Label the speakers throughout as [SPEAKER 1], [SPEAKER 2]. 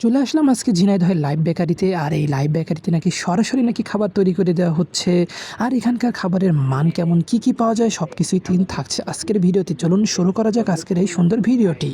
[SPEAKER 1] চলে আসলাম আজকে ঝিনাইদহের লাইভ বেকারিতে। আর এই লাইভ বেকারিতে নাকি সরাসরি খাবার তৈরি করে দেওয়া হচ্ছে। আর এখানকার খাবারের মান কেমন, কি কি পাওয়া যায়, সব কিছুই থাকছে আজকের ভিডিওতে। চলুন শুরু করা যাক আজকের এই সুন্দর ভিডিওটি।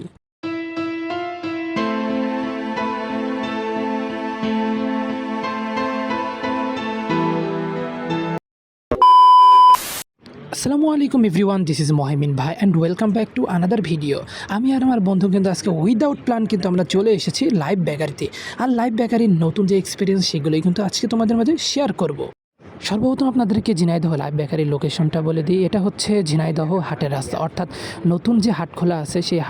[SPEAKER 1] আসসালামু আলাইকুম এভরিওয়ান, দিস ইজ মহিমিন ভাই and welcome back to another video. আমি আর আমার বন্ধু কিন্তু আজকে উইদাউট প্ল্যান কিন্তু আমরা চলে এসেছি লাইভ বেকারিতে। আর লাইভ বেকারির নতুন যে এক্সপিরিয়েন্স সেগুলোই কিন্তু আজকে তোমাদের মাঝে শেয়ার করব। সর্বপ্রথম আপনাদেরকে ঝিনাইদহ লাইভ বেকারির লোকেশনটা বলে দিই। এটা হচ্ছে ঝিনাইদহ হাটের রাস্তা, অর্থাৎ নতুন যে হাটখোলা আছে সেই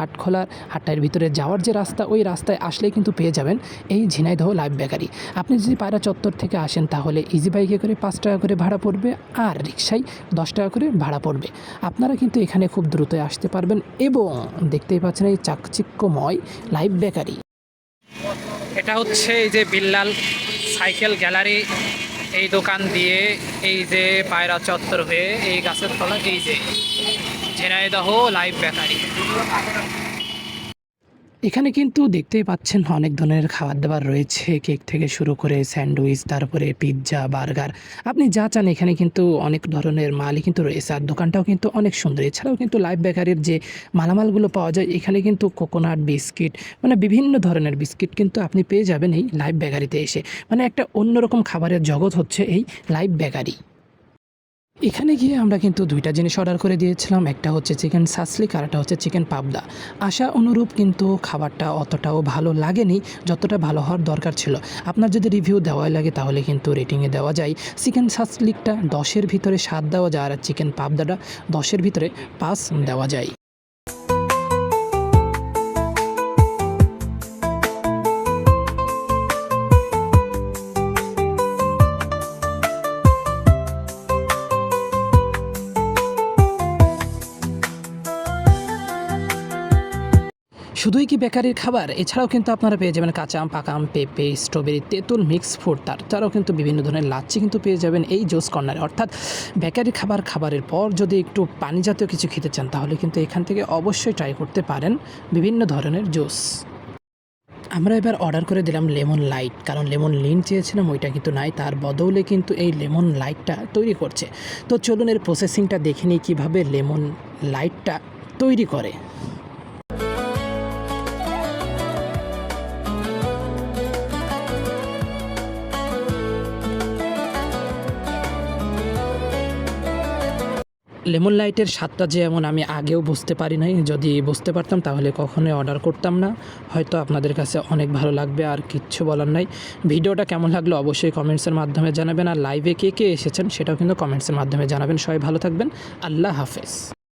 [SPEAKER 1] হাটের ভিতরে যাওয়ার যে রাস্তা, ওই রাস্তায় আসলেই কিন্তু পেয়ে যাবেন এই ঝিনাইদহ লাইভ বেকারি। আপনি যদি পায়রা চত্বর থেকে আসেন তাহলে ইজি বাইকে করে 5 টাকা করে ভাড়া পড়বে, আর রিক্সায় 10 টাকা করে ভাড়া পড়বে। আপনারা কিন্তু এখানে খুব দ্রুত আসতে পারবেন এবং দেখতেই পাচ্ছেন এই চাকচিক্যময় লাইভ বেকারি। এটা হচ্ছে এই যে বিল্লাল সাইকেল গ্যালারি, এই দোকান দিয়ে এই যে পায়রা চত্বর হয়ে এই গাছের তলা এই যে ঝিনাইদহ লাইভ বেকারি। এখানে কিন্তু দেখতেই পাচ্ছেন অনেক ধরনের খাবার দাবার রয়েছে, কেক থেকে শুরু করে স্যান্ডউইচ, তারপরে পিৎজা, বার্গার, আপনি যা চান এখানে কিন্তু অনেক ধরনের মালই কিন্তু রয়েছে। আর দোকানটাও কিন্তু অনেক সুন্দর। এছাড়াও কিন্তু লাইভ বেকারির যে মালামালগুলো পাওয়া যায় এখানে কিন্তু কোকোনাট বিস্কিট, বিভিন্ন ধরনের বিস্কিট কিন্তু আপনি পেয়ে যাবেন এই লাইভ বেকারিতে এসে। একটা অন্যরকম খাবারের জগৎ হচ্ছে এই লাইভ বেকারি। এখানে গিয়ে আমরা কিন্তু দুইটা জিনিস অর্ডার করে দিয়েছিলাম, একটা হচ্ছে চিকেন সাসলিক আর একটা হচ্ছে চিকেন পাবদা। আশা অনুরূপ কিন্তু খাবারটা অতটাও ভালো লাগেনি যতটা ভালো হওয়ার দরকার ছিল। আপনার যদি রিভিউ দেওয়াই লাগে তাহলে কিন্তু রেটিংয়ে দেওয়া যায় চিকেন সাসলিকটা 10-এর ভিতরে 7 দেওয়া যায়, আর চিকেন পাবদাটা 10-এর ভিতরে 5 দেওয়া যায়। শুধুই কি বেকারির খাবার? এছাড়াও কিন্তু আপনারা পেয়ে যাবেন কাঁচা আম, পাকা আম, পেঁপে, স্ট্রবেরি, তেঁতুল, মিক্স ফ্রুট, তাছাড়াও কিন্তু বিভিন্ন ধরনের লাচ্ছি কিন্তু পেয়ে যাবেন এই জুস কর্নারে। অর্থাৎ বেকারি খাবারের পর যদি একটু পানি জাতীয় কিছু খেতে চান তাহলে কিন্তু এখান থেকে অবশ্যই ট্রাই করতে পারেন বিভিন্ন ধরনের জুস। আমরা এবার অর্ডার করে দিলাম লেমন লাইট, কারণ লেমন লিন চেয়েছিলাম, ওইটা কিন্তু নাই। তার বদলে কিন্তু এই লেমন লাইটটা তৈরি করছে। তো চলুন এর প্রসেসিংটা দেখে নিই কীভাবে লেমন লাইটটা তৈরি করে। লেমন লাইটের স্বাদটা যেমন আমি আগেও বুঝতে পারি নাই, যদি বুঝতে পারতাম তাহলে কখনোই অর্ডার করতাম না। হয়তো আপনাদের কাছে অনেক ভালো লাগবে, আর কিচ্ছু বলার নাই। ভিডিওটা কেমন লাগলো অবশ্যই কমেন্টসের মাধ্যমে জানাবেন, আর লাইভে কে কে এসেছেন সেটাও কিন্তু কমেন্টসের মাধ্যমে জানাবেন। সবাই ভালো থাকবেন, আল্লাহ হাফেজ।